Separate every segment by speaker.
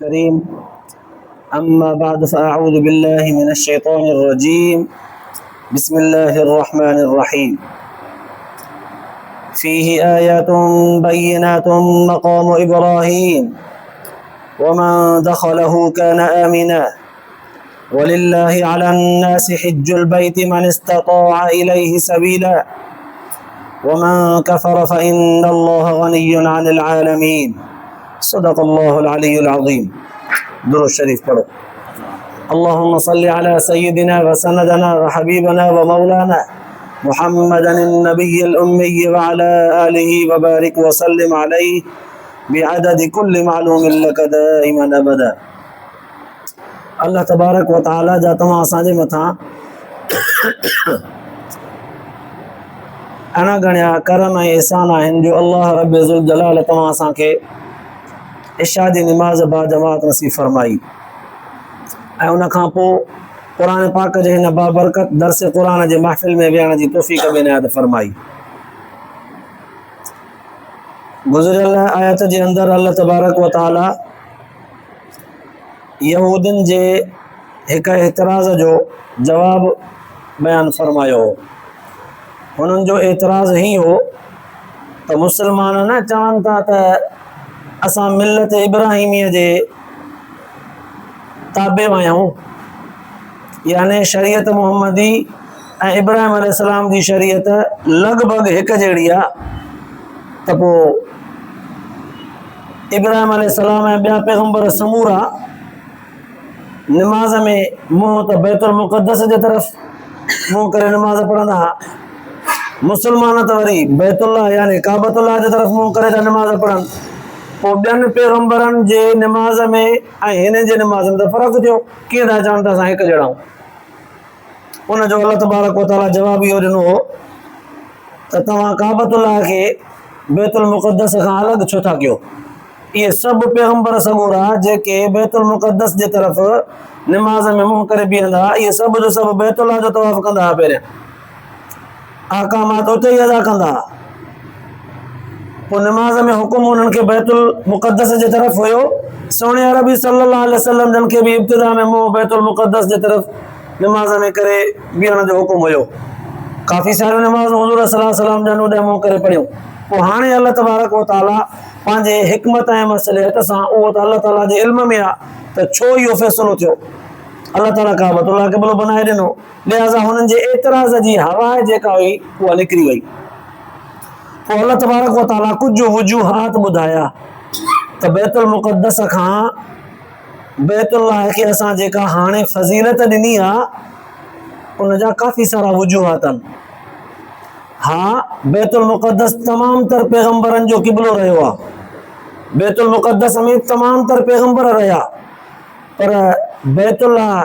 Speaker 1: الكريم. أما بعد فأعوذ بالله من الشيطان الرجيم. بسم الله الرحمن الرحيم. فيه آيات بينات مقام إبراهيم ومن دخله كان آمنا ولله على الناس حج البيت من استطاع إليه سبيلا ومن كفر فإن الله غني عن العالمين. صدق الله العلي العظيم. درود شريف پڑھو. اللهم صل على سيدنا وسندنا وحبيبنا ومولانا محمد النبي الأمي وعلى آله وبارك وسلم عليه بعدد كل معلوم لك دائما أبدا. اللہ تبارک و تعالی جا تمام असांजे मथां अना गणिया करम ऐं एहसान आहिनि जो अल्लाह रब ज़ुल जलाल तव्हां असांखे इशा जी निमाज़ बा जमात नसीब फरमाई ऐं उन खां पोइ क़ुरान पाक जे हिन बाबरकत दर्स क़ुरान जे महफ़िल में विहण जी तौफ़ीक़ बि इनायत फरमाई। गुज़िरियल आयत जे अंदरि अल्लाह तबारक व तआला यहूदिन जे हिक एतिराज़ जो जवाब बयान फरमायो हो। हुननि जो एतिराज़ ही हो त मुसलमान न चवनि था त असां मिलत इब्राहिमीअ जे ताबे आहियूं, यानी शरीयत मुहम्मदी ऐं इब्राहिम अलैहिस्सलाम जी शरीयत लॻभॻि हिकु जहिड़ी आहे। त पोइ इब्राहिम अलैहिस्सलाम ऐं ॿिया पैगम्बर समूरा निमाज़ में मुंहुं त बैतुल मुक़द्दस जे तरफ़ मुंहुं करे निमाज़ पढ़ंदा, मुसलमान त वरी बैतुल्लाह यानी काबतुल्लाह जे तरफ़ मुंहुं करे था निमाज़ पढ़नि। पोइ ॿियनि पैगम्बरनि जे निमाज़ में ऐं हिन जे निमाज़ में त फ़र्क़ु थियो, कीअं था चवनि त असां हिकु जहिड़ा आहियूं। उनजो अल्लाह तबारक व तआला जवाब इहो ॾिनो हो त तव्हां काबतुल्लाह खे बैतुल मुक़द्दस खां अलॻि छो था कयो। इहे सभु पैगम्बर समूरा जेके बैतुल मुक़द्दस जे तरफ़ निमाज़ में मुंहुं करे बीहंदा, इहे सभु जो सभु बैतुल्लाह जो तवाफ़ कंदा हुआ, पहिरियां अहकामात उते ई अदा कंदा। पोइ निमाज़ में हुकुम उन्हनि खे बैतुल मुक़द्दस जे तरफ़ हुयो। सोने अरबी सल्लल्लाहु अलैहि वसल्लम जन खे बि इब्तिदा में मुंहुं बैतुल मुक़द्दस जे तरफ़ निमाज़ में करे बीहण जो हुकुम हुयो। काफ़ी सारियूं निमाज़ हुज़ूर सल्लल्लाहु अलैहि वसल्लम जन उॾे मुंहुं करे पढ़ियूं। पोइ हाणे अल्लाह तबारक व तआला पंहिंजे हिकमत ऐं मसलियत सां, उहो त अल्लाह ताला जे इल्म में आहे त छो इहो फ़ैसिलो थियो। अल्लाह ताला काबतुल्लाह क़िबलो बनाए ॾिनो, लिहाज़ा हुननि जे एतिराज़ जी हवा जेका हुई उहा निकिरी वई। पोइ अल्लाह तबारक व तआला कुझु वजूहात ॿुधाया त बैतुल मुक़द्दस खां बैतुल्लाह खे असां जेका हाणे फ़ज़ीलत ॾिनी आहे उन जा काफ़ी सारा वजूहात आहिनि। हा, बैतुल मुक़द्दस तमामु तर पैगम्बरनि जो क़िबलो रहियो आहे, बैतुल मुक़द्दस में तमामु तर पैगम्बर रहिया, पर बैतुल्लाह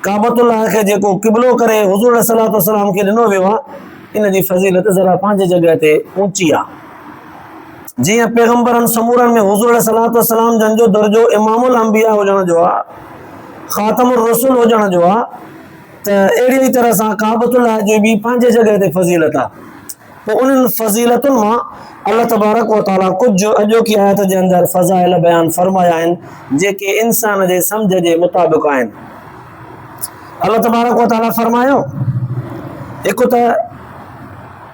Speaker 1: काबतुल्लाह खे जेको क़िबलो करे हुज़ूर सल्लल्लाहु अलैहि वसल्लम खे ॾिनो वियो आहे, इन जी फ़ज़ीलत ज़रा पंहिंजे जॻह ते ऊची आहे। जीअं पैगम्बरनि समूरनि में हुज़ूर सल्लल्लाहु अलैहि वसल्लम जन जो दर्जो इमामुल अंबिया हुजण जो आहे, ख़ातमुर रसूल हुजण जो आहे, त अहिड़ी ई तरह सां काबतुल्लाह जी बि पंहिंजे जॻह ते फ़ज़ीलत आहे। पोइ उन्हनि फ़ज़ीलतुनि मां अल्लाह तबारक व तआला कुझु अॼोकी आयत जे अंदरि फ़ज़ाइल बयान फरमाया आहिनि जेके इंसान जे सम्झ जे मुताबिक़ आहिनि। अल्लाह तबारक व तआला फरमायो, हिकु त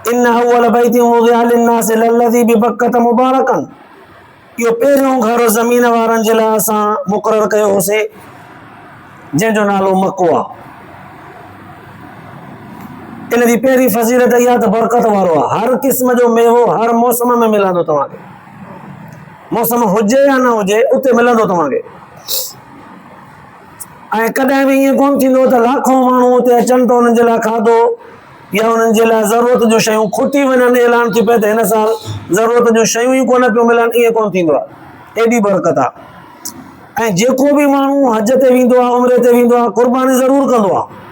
Speaker 1: इन अव्वल बैति वुज़िअ लिन्नासि लल्लज़ी बिबक्कत मुबारकन, इहो पहिरियों घर ज़मीन वारनि जे लाइ असां मुक़ररु कयो होसीं जंहिंजो नालो मको आहे। इन जी पहिरीं फ़ज़ीलत इहा त बरकत वारो आहे, हर क़िस्म जो मेवो हर मौसम में मिलंदो तव्हांखे, मौसम हुजे या न हुजे उते मिलंदो तव्हांखे। ऐं कॾहिं बि ईअं कोन थींदो त लाखों माण्हू उते अचनि त उन्हनि जे लाइ खाधो या उन्हनि जे लाइ ज़रूरत जूं शयूं खुटी वञनि, ऐलान थी पए त हिन साल ज़रूरत जूं शयूं ई कोन पियूं मिलनि, ईअं कोन थींदो आहे। एॾी बरकत आहे। ऐं जेको बि माण्हू हज ते वेंदो आहे, उम्रे ते वेंदो आहे, क़ुर्बानी ज़रूरु कंदो आहे।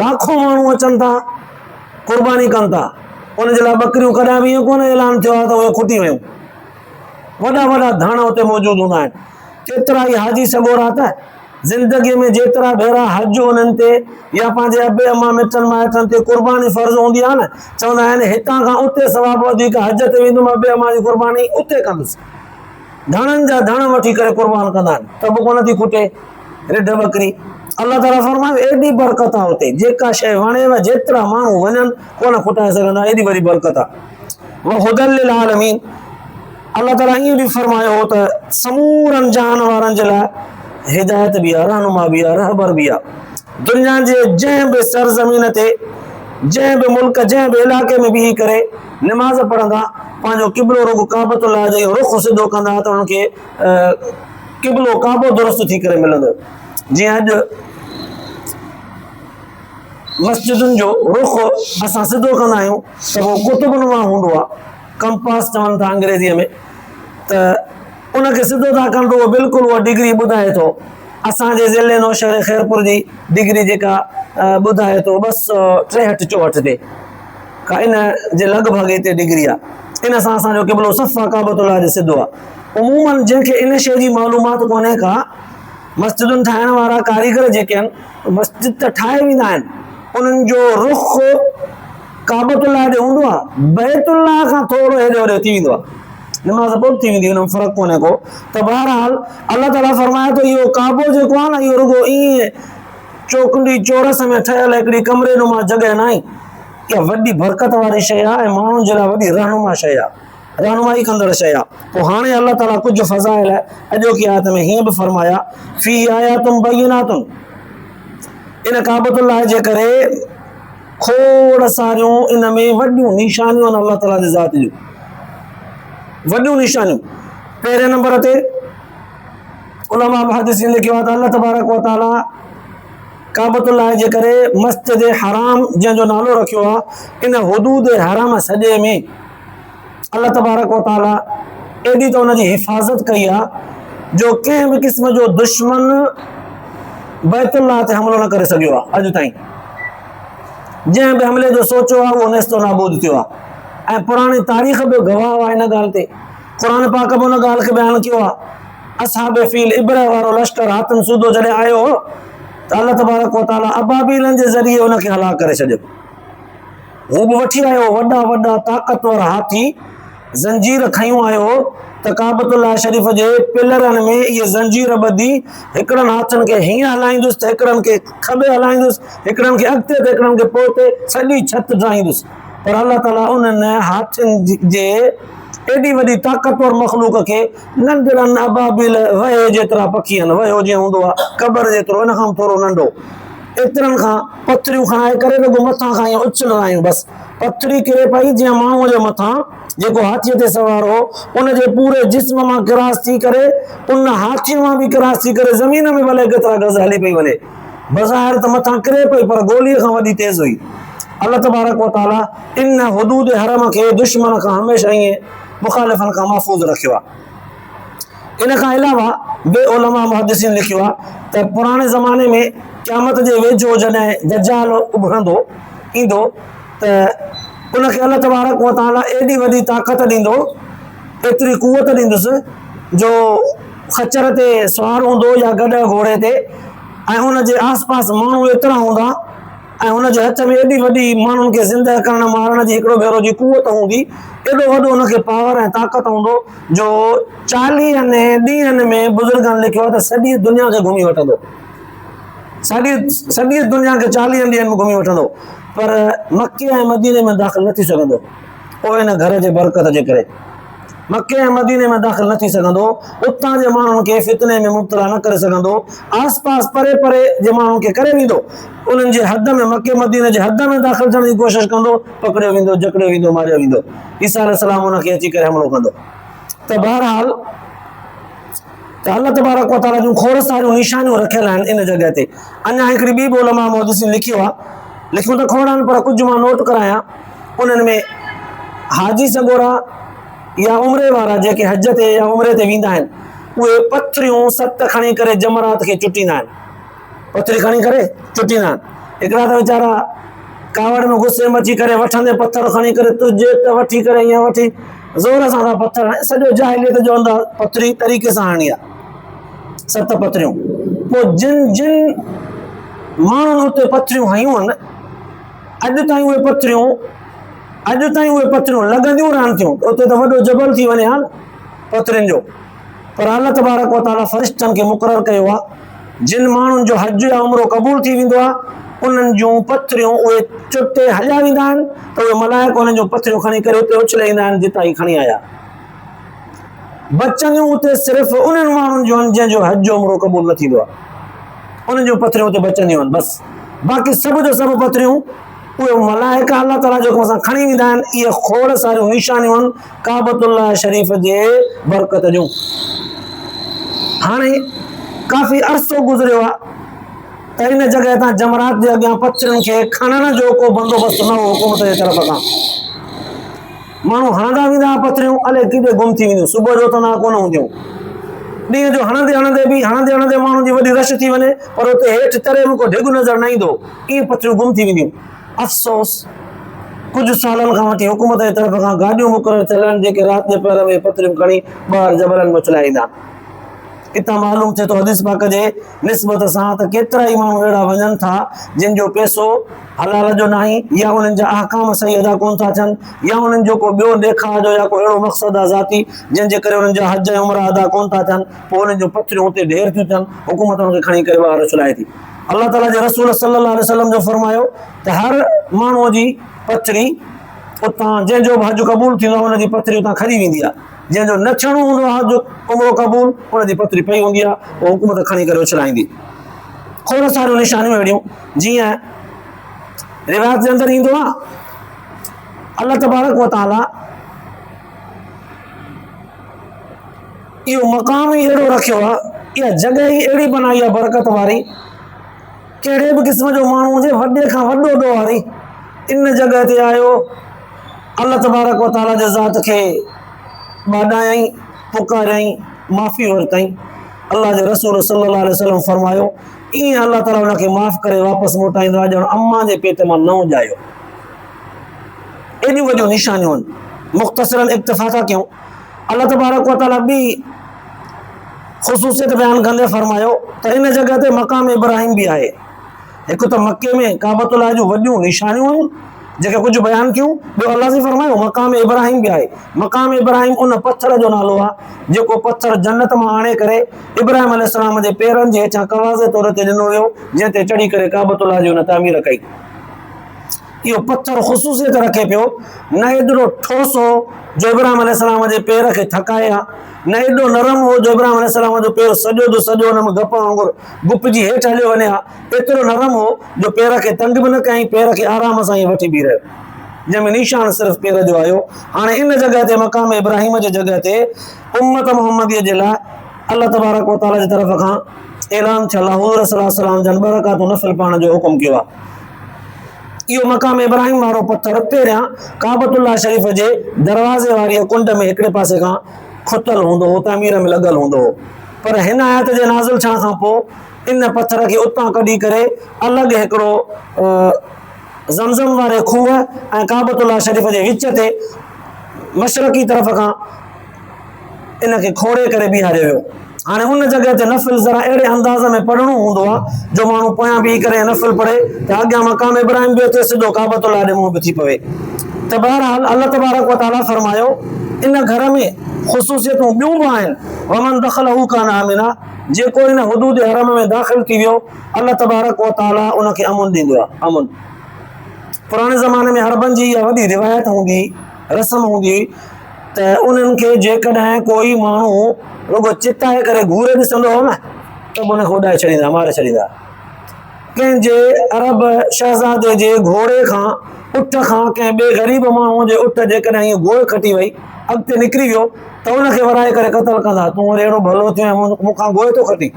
Speaker 1: लाखों माण्हू अचनि था, क़ुर्बानी कनि था, उनजे लाइ बकरियूं कॾहिं बि ईअं कोन ऐलान थियो आहे त उहे खुटी वियूं। वॾा वॾा धाण उते मौजूदु हूंदा आहिनि। केतिरा ई हाजी सॻोरा त ज़िंदगीअ में जेतिरा भेरा हज उन्हनि ते या पंहिंजे अबे अमा मिटनि माइटनि ते क़ुर्बानी फ़र्ज़ हूंदी आहे न, चवंदा आहिनि हितां खां उते सवाबु वधीक हज ते वेंदुमि, अबे अमा जी क़ुर्बानी उते कंदुसि। धणनि जा धण वठी करे कुर्बान कंदा आहिनि त बि कोन थी खुटे रिढ बकरी। अल्लाह ताला फरमायो एॾी बरकत आहे हुते, जेका शइ वणेव जेतिरा माण्हू वञनि कोन खुटाए सघंदा, एॾी वॾी बरकत आहे। वो हुदल लिल आलमीन। अल्लाह ताला ईअं बि फरमायो हो त समूरनि जहान वारनि जे लाइ हिदायत बि आहे, रहनुमा बि आहे, रहबर बि आहे। दुनिया जे जंहिं बि सरज़मीन ते, जंहिं बि मुल्क, जंहिं बि इलाइक़े में बीही करे निमाज़ पढ़ंदा, पंहिंजो क़िबलो रुॻो काबतुल्लाह जे रुख़ सिधो कंदा त उन्हनि खे क़िबलो काबो दुरुस्त थी करे मिलंदो। जीअं अॼु मस्जिदुनि जो रुख़ असां सिधो कंदा आहियूं त उहो कुतुबनुमा हूंदो आहे, कंपास चवनि था अंग्रेज़ीअ में, त उनखे सिधो था कनि त उहो बिल्कुलु उहा डिग्री ॿुधाए थो। असांजे ज़िले नौशहर ख़ैरपुर जी डिग्री जेका ॿुधाए थो 263-64 ते का इन जे लॻभॻि हिते डिग्री आहे। इन सां असांजो क़िबलो सफ़ा काबतुल्लाह जे सिधो आहे। उमूमन जंहिंखे इन शइ जी मालूमात कोन्हे का, मस्जिदुनि ठाहिण वारा कारीगर जेके आहिनि मस्जिद त ठाहे वेंदा आहिनि, उन्हनि जो रुख़ काबतुल्लाह ते हूंदो आहे, बैतुल्लाह खां थोरो हेॾे होॾे थी वेंदो आहे, निमाज़ पोइ थी वेंदी, हुन में फ़र्क़ु कोन्हे को। त बहरहाल अल्लाह ताला फरमाए थो इहो काबो जेको आहे न, इहो रुॻो ईअं चौकंडी चौरस में ठहियल हिकिड़ी कमरे नुमा जॻह न आहे, इहा वॾी बरकत वारी शइ आहे ऐं माण्हुनि जे लाइ वॾी रहनुमा शइ आहे, रहनुमाई कंदड़ शइ आहे। पोइ हाणे अल्लाह ताला कुझु फ़ज़ाइल अॼोकी आयत में हीअं बि फरमाया, फ़ी आयातुन बय्यिनातुन, इन काबतुल्लाह जे करे खोड़ सारियूं इन में वॾियूं निशानियूं आहिनि अल्लाह ताला जी ज़ात जूं, वॾियूं निशानियूं। पहिरें नंबर ते उलमा मुहद्दिसीन लिखियो आहे त अल्लाह तबारक व तआला काबतुल्लाह जे करे मस्जिद हराम जंहिंजो नालो रखियो आहे, इन हुदूद हराम सॼे में अल्लाह तबारक व तआला एॾी त हुनजी हिफ़ाज़त कई आहे जो कंहिं बि क़िस्म जो दुश्मन बैतुल्लाह ते हमिलो न करे सघियो आहे अॼु ताईं। जंहिं बि हमले जो सोचियो आहे उहो नेस्तो नाबूद थियो आहे ऐं पुराणी तारीख़ बि गवाह आहे इन ॻाल्हि ते। क़ुरान पाक बि हुन ॻाल्हि खे बयानु कयो आहे, असहाबे फ़ील इब्रह वारो लश्कर हातिम सूदो जॾहिं आयो हो त अल्लाह तबारक व तआला अबाबीलनि जे ज़रिए हुनखे हलाक करे छॾियो। हू बि वठी आयो वॾा वॾा ताक़तवर हाथी, ज़ंजीर खयूं आयो त काबतुल्लाह शरीफ़ जे पिलरनि में इहे ज़ंजीर ॿधी हिकिड़नि हथनि खे हीअं हलाईंदुसि त हिकिड़नि खे खॿे हलाईंदुसि, हिकिड़नि खे अॻिते त हिकिड़नि खे पोइते, सॼी छिति ठाहींदुसि। पर अल्लाह ताला उन्हनि हाथियुनि जे एॾी वॾी ताक़तवर मख़लूक खे नंढड़नि अबाबील वहे जेतिरा पखी आहिनि, वयो जीअं हूंदो आहे क़बर जेतिरो, इन खां थोरो नंढो, एतिरनि खां पथरियूं खणाए करे रुॻो मथां खां ईअं उछलंदा आहियूं, बसि पथरी किरे पई जीअं माण्हूअ जे मथां जेको हाथीअ ते सवार हो उनजे पूरे जिस्म मां क्रॉस थी करे, उन हाथीअ मां बि क्रॉस थी करे ज़मीन में भले केतिरा गज़ हली पई वञे, बज़ाहिर त मथां किरे पई पर गोलीअ खां वॾी तेज़ हुई। अल्लाह तबारक व तआला इन हुदूद हरम खे दुश्मन खां हमेशह ईअं मुखालिफ़नि खां महफ़ूज़ रखियो आहे। इन खां अलावा बे उलमा मुहद्दिसीन लिखियो आहे त पुराणे ज़माने में क़यामत जे वेझो जॾहिं दज्जाल उभरंदो ईंदो त उनखे अल्लाह तबारक व तआला एॾी वॾी ताक़त ॾींदो, एतिरी कुवत ॾींदुसि जो खच्चर ते सवार हूंदो या गॾ घोड़े ते, ऐं हुनजे आस पास माण्हू एतिरा हूंदा ऐं हुनजे हथ में एॾी वॾी माण्हुनि खे ज़िंदह करण मारण जी हिकिड़ो भेरो जी कुवत हूंदी, एॾो वॾो हुनखे पावर ऐं ताक़त हूंदो जो 40 ॾींहंनि में बुज़ुर्गनि लिखियो आहे त सॼी दुनिया खे घुमी वठंदो, सॼी दुनिया खे 40 ॾींहंनि में घुमी वठंदो, पर मके ऐं मदीने में दाख़िल न थी सघंदो। पोइ इन घर जे बरकत जे करे मके ऐं मदीने में दाख़िल न थी सघंदो, उतां जे माण्हुनि खे फितने में मुब्तला न करे सघंदो, आस पास परे परे जे माण्हुनि खे करे वेंदो, उन्हनि जे हद में मके मदीने जे हद में दाख़िल थियण जी कोशिशि कंदो, पकड़ियो वेंदो, जकड़ियो वेंदो, मारियो वेंदो, ईसा अलैहिस्सलाम उनखे अची करे हमिलो कंदो। त बहरहाल त अल्लाह तबारक व तआला जूं खोड़ सारियूं निशानियूं रखियल आहिनि इन जॻह ते। अञा हिकिड़ी ॿी बि उलमा मुहद्दिसीन लिखियो आहे, लिखियो त खोड़ आहिनि पर कुझु मां नोट करायां, उन्हनि में हाजी सॻोरा या उमिरे वारा जेके हज ते या उमिरे ते वेंदा आहिनि उहे पथरियूं 7 खणी करे जमरात खे चुटींदा आहिनि, पथरी खणी करे चुटींदा आहिनि। हिकिड़ा त वीचारा कावड़ में गुस्से में अची करे वठंदे पथर खणी करे तुझे त वठी करे ईअं वठी ज़ोर सां था पथर हणे, सॼो जाहिलियत जो अंदाज़ पथरी तरीक़े सां हणी आहे, 7 पथरियूं। पोइ जिन जिन माण्हुनि हुते पथरियूं हयूं आहिनि अॼु ताईं उहे पथरियूं लॻंदियूं रहनि थियूं, उते त वॾो जबल थी वञे हा न पथरियुनि जो, पर अल्लाह तबारक व तआला फ़रिश्तनि खे मुक़ररु कयो आहे जिन माण्हुनि जो हज या उमरो क़बूल थी वेंदो आहे उन्हनि जूं पथरियूं उहे चुटे हलिया वेंदा आहिनि त उहे मलाइक उन्हनि जूं पथरियूं खणी करे उते उछले ईंदा आहिनि जितां ई खणी आया। बचंदियूं उते सिर्फ़ु उन्हनि माण्हुनि जूं आहिनि जंहिंजो हज जो उमरो क़बूल न थींदो आहे, उन्हनि जूं पथरियूं उते बचंदियूं आहिनि बसि। बाक़ी सभु जो सभु पथरियूं उहे मलाइका अल्लाह ताला जो हुकुम सां खणी वेंदा आहिनि। इहे खोड़ सारियूं निशानियूं आहिनि काबतुल्लाह शरीफ़ जे बरकत जूं। हाणे काफ़ी अरसो गुज़रियो आहे त इन जॻह तां जमरात जे अॻियां पथरियुनि खे खणण जो को बंदोबस्तु न हो हुकूमत जे तरफ़ खां। माण्हू हणंदा वेंदा पथरियूं अलाए किथे गुम थी वेंदियूं, सुबुह जो उथंदा कोन हूंदियूं। ॾींहं जो हणंदे हणंदे माण्हुनि जी वॾी रश थी वञे पर उते हेठि तरे में को ढिघ नज़र न ईंदो, इहे पथरियूं गुम थी वेंदियूं। अफ़सोस कुझु सालनि खां वठी हुकूमत जे तरफ़ खां गाॾियूं मुक़ररु थियल आहिनि जेके राति जे पहर में पथरियूं खणी ॿाहिरि जबलनि में उछलाईंदा। इतां मालूम थिए थो हदीस पाक जे निस्बत सां त केतिरा ई माण्हू अहिड़ा वञनि था जिन जो पैसो हलाल जो नाहे या उन्हनि जा अहकाम सही अदा कोन था थियनि या उन्हनि जो को ॿियो ॾेखार जो या को अहिड़ो मक़सदु आहे ज़ाती जंहिंजे करे उन्हनि जा हज ऐं उमरा अदा कोन था थियनि, पोइ उन्हनि जूं पथरियूं उते ढेर थियूं थियनि, हुकूमत उनखे खणी करे ॿाहिरि उछलाए थी। अल्लाह ताला जे रसूल सल्लल्लाहु अलैहि वसल्लम जो फरमायो त हर माण्हूअ जी पथरी उतां जंहिंजो बि हज क़बूल थींदो आहे उनजी पथरी उतां खणी वेंदी आहे, जंहिंजो न थियणो हूंदो आहे हज उमरो क़बूल उनजी पथरी पई हूंदी आहे, उहा हुकूमत खणी करे उछलाईंदी। खोड़ सारियूं निशानियूं अहिड़ियूं जीअं रिवायत जे अंदरि ईंदो आहे अल्लाह तबारक व तआला इहो मक़ाम ई अहिड़ो रखियो आहे, इहा जॻह ई अहिड़ी बनाई आहे बरकत वारी, कहिड़े बि क़िस्म जो माण्हू हुजे वॾे खां वॾो ॾोहारी इन जॻह ते आयो, अल्लाह तबारक व तआला जे ज़ात खे बाॾायई, पुकारियई, माफ़ी वरितई। अल्लाह जे रसूल सल्लल्लाहु अलैहि वसल्लम फरमायो ईअं अल्लाह ताला हुनखे माफ़ करे वापसि मोटाईंदो आहे ॼण अम्मा जे पेट मां न ॼायो। एॾियूं वॾियूं निशानियूं आहिनि, मुख़्तसरन इक्तिफ़ा था कयूं। अल्लाह तबारक व तआला ॿी ख़ुसूसियत बयानु कंदे फरमायो त इन जॻह ते मक़ाम इब्राहिम बि आहे। हिकु त मके में काबतुल्लाह जूं वॾियूं निशानियूं आहिनि जेके कुझु बयानु कयूं, ॿियो अल्लाह जी फरमायो मक़ाम इब्राहिम बि आहे। मक़ाम इब्राहिम उन पथर जो नालो आहे जेको पथर जन्नत मां आणे करे इब्राहिम अलैहिस्सलाम जे पेरनि जे हेठां कवाज़े तौर ते ॾिनो वियो जंहिं ते चढ़ी करे काबतुल्लाह जी हुन तामीर कई। इहो पथर ख़ुसूसियत रखे पियो, न एॾो ठोस हो जो इब्राहिम अलैहिस्सलाम जे पेर खे थकाए आहे, न एॾो नरम हो जो इब्राहिम अलैहिस्सलाम जो पेर सॼो जो सॼो हुन में गप वांगुरु गुपजी हेठि हलियो वञे हा, एतिरो नरम हो जो पेर खे तंग बि न कयईं, पेर खे आराम सां ई वठी बीह रहियो, जंहिंमें निशान सिर्फ़ु पेर जो आयो। हाणे इन जॻह ते मक़ाम इब्राहिम जे जॻह ते उम्मत मुहम्मदीअ जे लाइ अल्लाह तबारक व तआला जी तरफ़ खां ऐलान थियल आहे, हुज़ूर सल्लल्लाहु अलैहि वसल्लम जन बरकातूं नफ़िल पाइण जो हुकुम कयो आहे। इहो मक़ाम इब्राहिम वारो पथर पहिरियां काबतुल्लाह शरीफ़ जे दरवाज़े वारी कुंड में हिकिड़े पासे खां खुटल हूंदो हो, तामीर में लॻल हूंदो हो, पर हिन आयत जे नाज़िल थियण खां पोइ इन पथर खे उतां कढी करे अलॻि हिकिड़ो ज़मज़म वारे खूह ऐं काबतुल्लाह शरीफ़ जे विच ते मशरक़ी तरफ़ खां इनखे खोड़े करे बीहारियो वियो। हाणे उन जॻह ते नफ़िल ज़रा अहिड़े अंदाज़ में पढ़णो हूंदो आहे जो माण्हू पोयां बीह करे नफ़िल पढ़े त अॻियां मक़ाम इब्राहिम बि अचे सिधो काबतुल्लाह ॾे मुंहुं बि थी पवे। त बहरहाल अल्लाह तबारक व तआला फरमायो इन घर में ख़ुसूसियतूं ॿियूं बि आहिनि, वमन दख़लहू कान आमिना, जेको इन हुदूद हरम में दाख़िल थी वियो अल्लाह तबारक व तआला उनखे अमुन ॾींदो आहे। अमुन पुराणे ज़माने में अरबनि जी इहा वॾी रिवायत हूंदी, रस्म हूंदी त उन्हनि खे जेकॾहिं कोई माण्हू रुगो चिताए करे घूरे ॾिसंदो हो न त उनखे उॾाए छॾींदा, मारे छॾींदा। कंहिंजे अरब शहज़ादे जे घोड़े खां उठ खां कंहिं ॿिए ग़रीब माण्हूअ जे उठ जेकॾहिं हीअ गोड़ खटी वई अॻिते निकिरी वियो त उनखे वराए करे क़तल कंदा, तूं वरी अहिड़ो भलो थियो मूंखां गोए थो खटी।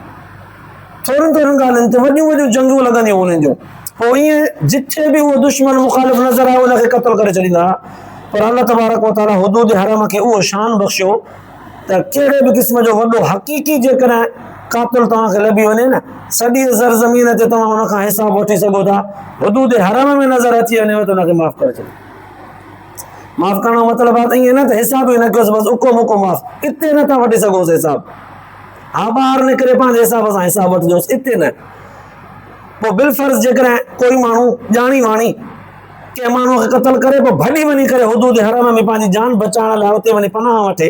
Speaker 1: थोरनि ॻाल्हियुनि ते वॾियूं वॾियूं जंगूं लॻंदियूं उन्हनि जूं, पोइ ईअं जिथे बि उहो दुश्मन मुखालिफ़ नज़र आयो उनखे क़तल करे छॾींदा। पर अल्लाह तबारक व तआला हुदूद हरम खे उहो शान बख़्शियो त कहिड़े बि क़िस्म जो वॾो हक़ीक़ी जेकॾहिं कातिल तव्हांखे लभी वञे न, सॼी ज़रज़मीन ते तव्हां हुनखां हिसाब वठी सघो था, हुदूद हरम में नज़र अची वञेव त हुनखे माफ़ करे छॾियो। माफ़ करण जो मतिलबु आहे त ईअं न त हिसाब ई न कयोसि बसि उको मुको माफ़, इते नथा वठी सघोसि हिसाब, हा ॿाहिरि निकिरे पंहिंजे हिसाब सां हिसाब वठिजोसि, इते न। पोइ बिलफर्ज़ जेकॾहिं कोई माण्हू ॼाणी वाणी कंहिं माण्हूअ खे क़तल करे पोइ भॼी वञी करे हुदूद हरम में पंहिंजी जान बचाइण लाइ उते वञी पनाह वठे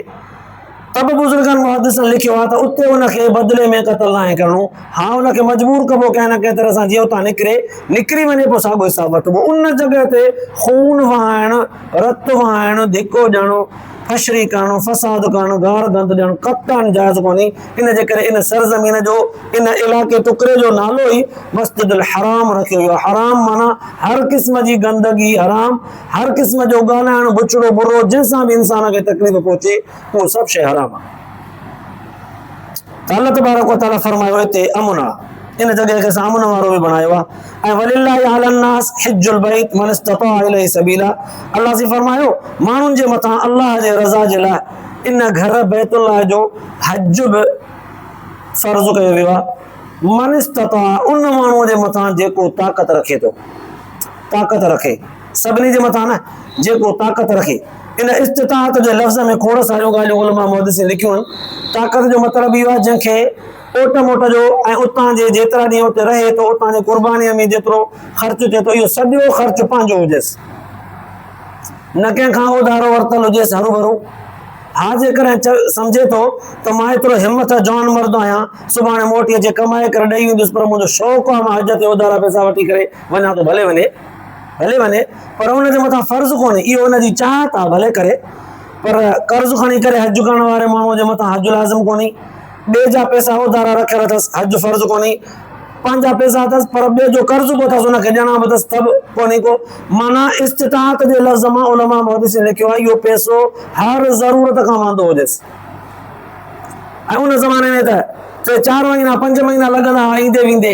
Speaker 1: तब बुजुर्गन मुहद्दिसन लिखियो आहे त उते उनखे बदिले में क़त्ल न करणो, हाँ उनखे मजबूर कबो कंहिं न कंहिं तरह सां जीअं उतां निकिरी वञे पोइ साॻियो हिसाब वठिबो। उन जॻह ते खून वहाइणु, रत वहाइणु, धिको ॾियणो, फशरी करणो, फसाद करणु, गार गंद ॾियणु क़त्तान जाइज़ कोन्हे। इन जे करे इन सरज़मीन जो, इन इलाइक़े टुकड़े जो नालो ई मस्जिदुल हराम रखियो वियो। हराम माना हर क़िस्म जी गंदगी हराम, हर क़िस्म जो ॻाल्हाइणु बुछड़ो बुरो जंहिंसां बि इंसान खे तकलीफ़ पहुचे उहो सभु शइ हराम आहे। अल्लाह तबारक व तआला फरमायो हिते अमन आहे, इन जॻह खे असां अमन वारो बि बणायो आहे। ऐं वलिल्लाहि अलन्नास हिज्जुल बैत मन इस्तता इलैहि सबीला, अल्लाह से फरमायो माण्हुनि जे मथां अल्लाह जे रज़ा जे लाइ इन घर बैतुल्लाह जो हज बि फर्ज़ कयो वियो आहे। मन इस्तता, उन माण्हूअ जे मथां जेको ताक़त रखे थो, ताक़त रखे, सभिनी जे मथां न, जेको ताक़त रखे। इन इस्तिताअत जे लफ़्ज़ में खोड़ सारियूं ॻाल्हियूं उलमा मुहद्दिसीन लिखियूं आहिनि। ताक़त जो मतिलबु इहो आहे जंहिंखे ओट मोट जो ऐं उतां जे जेतिरा ॾींहं उते रहे थो, उतां जे क़ुर्बानीअ में जेतिरो ख़र्चु थिए थो, इहो सॼो ख़र्चु पंहिंजो हुजेसि, न कंहिंखां उधारो वरितल हुजेसि हरू भरू। हा जेकॾहिं सम्झे थो त मां एतिरो हिमत जवान मर्द आहियां, सुभाणे मोटी अचे कमाए करे ॾेई वेंदुसि, पर मुंहिंजो शौक़ु आहे मां हज ते उधारा पैसा वठी करे वञा थो, भले वञे, भले वञे, पर हुनजे मथां फ़र्ज़ु कोन्हे, इहो हुनजी चाहत आहे, भले करे। पर कर्ज़ु खणी करे हज करण वारे माण्हूअ जे मथां हज लाज़िम कोन्हे। ॿिए जा पैसा उधारा रखियल अथसि, हज फ़र्ज़ु कोन्हे। पंहिंजा पैसा अथसि पर ॿिए जो कर्ज़ु बि अथसि, हुनखे ॾियणा बि अथसि, तब कोन्हे को। माना इस्तिताअत जे लफ़्ज़ मां उलमा मुहद्दिसीन लिखियो आहे इहो पैसो हर ज़रूरत खां वांदो हुजेसि। ऐं उन ज़माने में त 4 महीना 5 महीना लॻंदा हुआ ईंदे वेंदे,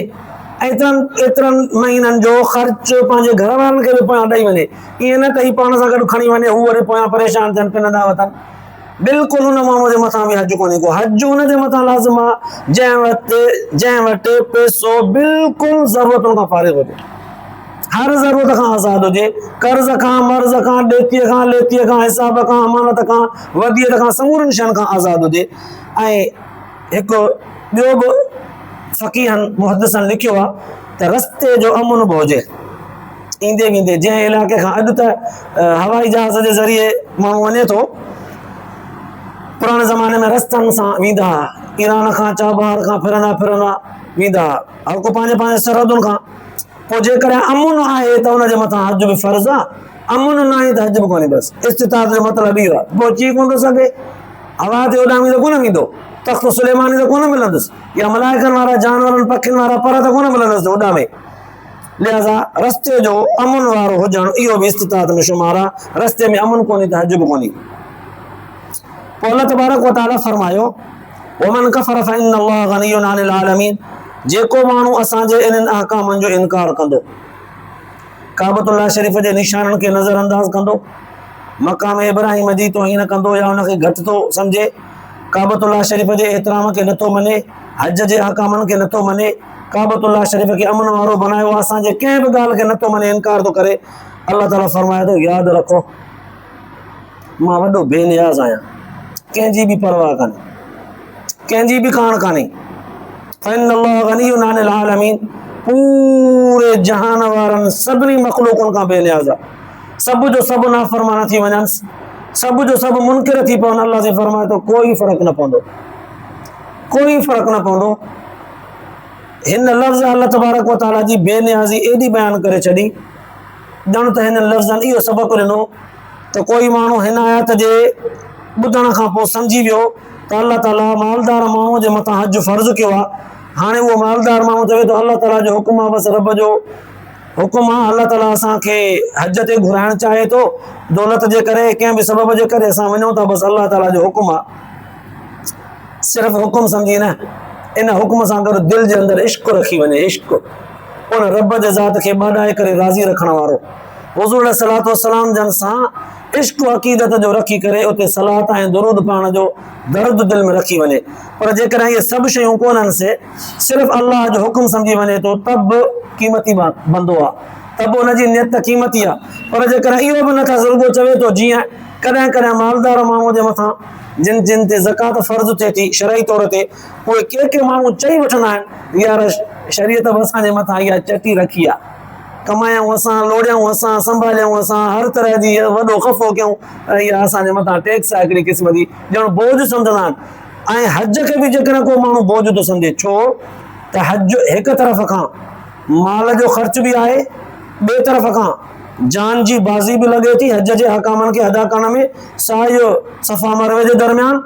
Speaker 1: ऐं एतिरनि महीननि जो ख़र्चु पंहिंजे घर वारनि खे बि पोयां ॾेई वञे। ईअं न त ही पाण सां गॾु खणी वञे, हू वरी पोयां परेशान थियनि, पिनंदा वठनि। बिल्कुलु हुन माण्हूअ जे मथां बि हज कोन्हे को। हज हुनजे मथां लाज़िम आहे जंहिं वटि पैसो बिल्कुलु ज़रूरतुनि खां फारिग़ हुजे, हर ज़रूरत खां आज़ादु हुजे, कर्ज़ खां, मर्ज़ खां, ॾेतीअ खां, लेतीअ खां, हिसाब खां, अमानत खां, वदियत खां, समूरनि शयुनि खां आज़ादु हुजे। ऐं हिकु ॿियो बि फ़क़ीहनि मुहद्दिसनि लिखियो आहे त रस्ते जो अमन बि हुजे ईंदे वेंदे। जंहिं इलाइक़े खां अॼु त हवाई जहाज़ जे ज़रिए माण्हू वञे थो, पुराणे ज़माने में रस्तनि सां वेंदा हुआ, ईरान खां चाबार खां फिरंदा फिरंदा वेंदा हुआ, हर को पंहिंजे पंहिंजे सरहदुनि खां। पोइ जेकॾहिं अमन आहे त हुनजे मथां हज बि फ़र्ज़ु आहे, अमन न आहे त हज बि कोन्हे। बसि इस्तिताअत जो मतिलबु इहो आहे। पोइ अची कोन थो सघे, हवा ते उॾामी त कोन वेंदो, तख़्त सुलेमानी त कोन मिलंदुसि, या मलाइकनि वारा जानवरनि पखियुनि वारा पर त कोन मिलंदुसि उॾामे। लिहाज़ा रस्ते जो अमन वारो हुजणु इहो बि इस्तिताअत में शुमार आहे। रस्ते में अमन कोन्हे त हज बि कोन्हे। पोइ अल्लाह तबारक व तआला फरमायो वमन कफ़र फ़इन्न अल्लाह गनियुन अनिल आलमीन, जेको माण्हू असांजे इन्हनि अहकामनि जो इनकार कंदो, काबतुल्लाह शरीफ़ जे निशाननि खे नज़रअंदाज़ कंदो, मक़ाम इब्राहिम जी तौहीन कंदो या हुनखे घटि थो सम्झे, काबतुल्लाह शरीफ़ जे एतिराम खे नथो मञे, हज जे अहकामनि खे नथो मञे, काबतुल्लाह शरीफ़ खे अमन वारो बनायो आहे, असांजे कंहिं बि ॻाल्हि खे नथो मञे, इनकार थो करे। अल्लाह ताला फरमाए थो यादि रखो मां वॾो बेनियाज़ आहियां, कंहिंजी बि परवाह कान्हे, कंहिंजी बि कान कान्हे। फ़इन्न अल्लाह गनियुन अनिल आलमीन, पूरे जहान वारनि सभिनी मख़लूक़नि खां बेनियाज़ आहे। सभु जो सभु नाफ़रमान थी वञनि, सभु जो सभु मुनकिर थी पवनि, अल्लाह से फरमाए थो कोई फ़र्क़ु न पवंदो, कोई फ़र्क़ु न पवंदो। हिन लफ़्ज़ अल्लाह तबारक व तआला जी बेनियाज़ी एॾी बयानु करे छॾी, ॼण त हिन लफ़्ज़नि इहो सबक़ु ॾिनो त कोई माण्हू हिन आयत जे ॿुधण खां पोइ सम्झी वियो त अल्लाह ताला मालदार माण्हूअ जे मथां हज फ़र्ज़ु कयो आहे। हाणे उहो मालदार माण्हू चवे थो अल्लाह ताला जो हुकुम आहे, बसि रब जो हुकुम आहे, अल्लाह ताला असांखे हज ते घुराइणु चाहे थो, दौलत जे करे कंहिं बि सबब जे करे असां वञूं था, बसि अल्लाह ताला जो हुकुम आहे। सिर्फ़ु हुकुम सम्झी न, इन हुकुम सां गॾु दिलि जे अंदरि इश्क़ रखी वञे, इश्क़ उन रब जे ज़ात खे ॿाॾाए करे राज़ी रखण वारो। हुज़ूर अलैहिस्सलातु वस्सलाम जन सां इश्क़ अक़ीदत जो रखी करे उते सलात ऐं दुरूद पाण जो दर्द दिलि में रखी वञे। पर जेकॾहिं इहे सभु शयूं कोन्हनि से सिर्फ़ु अल्लाह जो हुकुम सम्झी वञे थो, तब क़ीमती बंदो आहे, तब हुनजी नियत क़ीमती आहे। पर जेकॾहिं इहो बि नथा ज़ुल्गो चवे थो, जीअं कॾहिं कॾहिं मालदार माण्हू जे मथां जिन ते ज़कात फ़र्ज़ु थिए थी शरई तौर ते, उहे के माण्हू चई वठंदा आहिनि यार शरीयत बि असांजे मथां इहा चटी रखी आहे, कमायूं असां, लोड़ियूं असां, संभालियूं असां, हर तरह जी वॾो ख़फ़ो कयूं ऐं इहा असांजे मथां टैक्स आहे हिकिड़ी क़िस्म जी, ॼण बोझ सम्झंदा आहिनि। ऐं हज खे बि जेकॾहिं को माण्हू बोझ थो सम्झे, छो त हज हिकु तरफ़ खां माल जो ख़र्च बि आहे, ॿिए तरफ़ खां जान जी बाज़ी बि लॻे थी हज जे हकामनि खे अदा करण में। साइयो सफ़ा मरवे जे दरमियान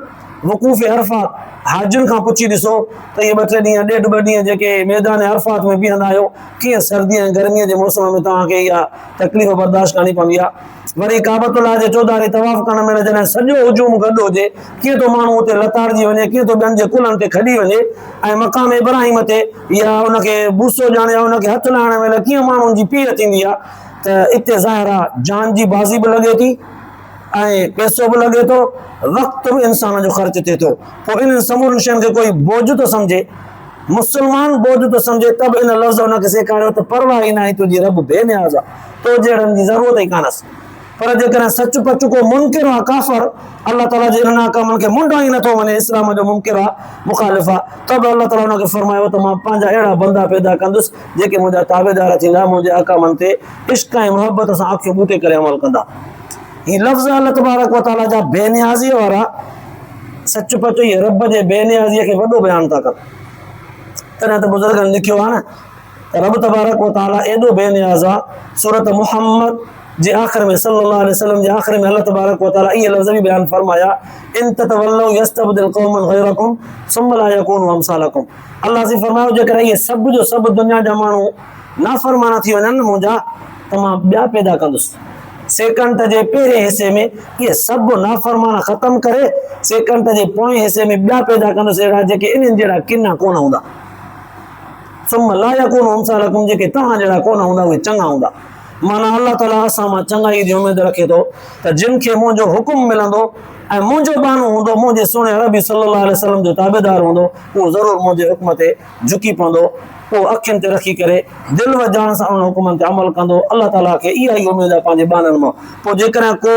Speaker 1: वक़ूफ़ अरफ़ात, हाजियुनि खां पुछी ॾिसो त इहे 2-3 ॾींहं, 1.5-2 ॾींहं जेके मैदान अरफ़ात में बीहंदा आहियो, कीअं सर्दी ऐं गर्मीअ जे मौसम में तव्हांखे इहा तकलीफ़ बर्दाश्त करणी पवंदी आहे। वरी काबतुल्लाह जे चौधारी तवाफ़ करण में जॾहिं सॼो हुजूम गॾु हुजे, कीअं थो माण्हू उते लताड़जी वञे, कीअं थो ॿियनि जे कुलनि ते खॾी वञे, ऐं मक़ाम इब्राहिम ते या उनखे बूसो ॼाणे या उनखे हथु लाहिण महिल कीअं माण्हुनि जी पीड़ थींदी आहे, त इते ज़ाहिर आहे जान जी बाज़ी बि लॻे थी ऐं पैसो बि लॻे थो, वक़्तु बि इंसान जो ख़र्च थिए थो। पोइ इन्हनि समूरनि शयुनि खे कोई बोझ थो सम्झे, मुस्लमान बोझ थो सम्झे, त बि इन लफ़्ज़ हुनखे सेखारियो त परवाह ई न आहे, तुंहिंजी रब बेनियाज़ आहे, तो जहिड़नि जी ज़रूरत ई कानसि। पर जेकॾहिं सच पच को मुनकिर आहे, काफ़र, अल्लाह ताला जे इन अहकामनि खे मुंडो ई नथो वञे, इस्लाम जो मुनकिर आहे, मुखालिफ़ आहे, त बि अल्लाह ताला हुनखे फरमायो त मां पंहिंजा अहिड़ा बंदा पैदा कंदुसि जेके मुंहिंजा ताबेदार थींदा, मुंहिंजे अहकामनि ते इश्क़ ऐं मोहबत सां अखियूं ॿूटे करे अमल कंदा। ही लफ़्ज़ अल्लाह तबारक व तआला जा बेनियाज़ीअ वारा, सच पच इहे रब जे बेनियाज़ीअ खे वॾो बयानु था कनि। तॾहिं त बुज़ुर्गनि लिखियो आहे न त रब तबारक व तआला एॾो बेनियाज़ आहे, सूरत मुहम्मद जे आख़िर में, सल्लल्लाहु अलैहि वसल्लम जे आख़िर में अल्लाह तबारक व तआला इहे लफ़्ज़ बि बयानु फरमाया, इन ततवल्लौ यस्तबदिल क़ौमन ग़ैरकुम सुम्मा ला यकूनु अमसालकुम। अल्लाह से फरमायो जेकॾहिं इहे सभु जो सभु दुनिया जा माण्हू नाफ़रमाना थी वञनि मुंहिंजा, त मां ॿिया पैदा कंदुसि। सेकंड जे पहिरें हिसे में इहे सभु नाफ़रमाना ख़तमु करे, सेकंड जे पोएं हिसे में ॿिया पैदा कंदुसि, अहिड़ा जेके इन्हनि जहिड़ा किना कोन हूंदा। सुम्मा ला यकूनु अमसालकुम, जेके तव्हां जहिड़ा कोन हूंदा, उहे चङा हूंदा। माना अल्लाह ताला असां मां चङाई जी उमेद रखे थो त जिन खे मुंहिंजो हुकुम मिलंदो ऐं मुंहिंजो बानो हूंदो, मुंहिंजे सुहिणे अरबी सल्लल्लाहु अलैहि वसल्लम जो ताबेदार हूंदो, उहो ज़रूरु मुंहिंजे हुकुम ते झुकी पवंदो, पोइ अखियुनि ते रखी करे दिलि वॼाइण सां उन हुकुमनि ते अमल कंदो। अल्लाह ताला खे इहा ई उमेद आहे पंहिंजे बाननि मां। पोइ जेकॾहिं को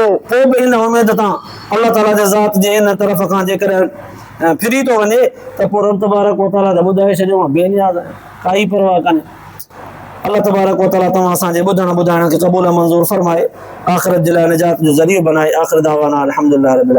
Speaker 1: बि इन उमेद तां अल्लाह ताला जे ज़ात जे इन तरफ़ खां जेकॾहिं फिरी थो वञे, त पोइ रब तबारक व तआला त ॿुधाए छॾियो, मां बेनियाज़ आहियां, काई परवाह कान्हे। अल्लाह तबारक व तआला तव्हां असांजे ॿुधण ॿुधाइण खे क़बूल मंज़ूर फरमाए, आख़िरत जे लाइ निजात जो ज़रियो बनाए। आख़िर दावाना अल्हम्दुलिल्लाह रब्बिल आलमीन।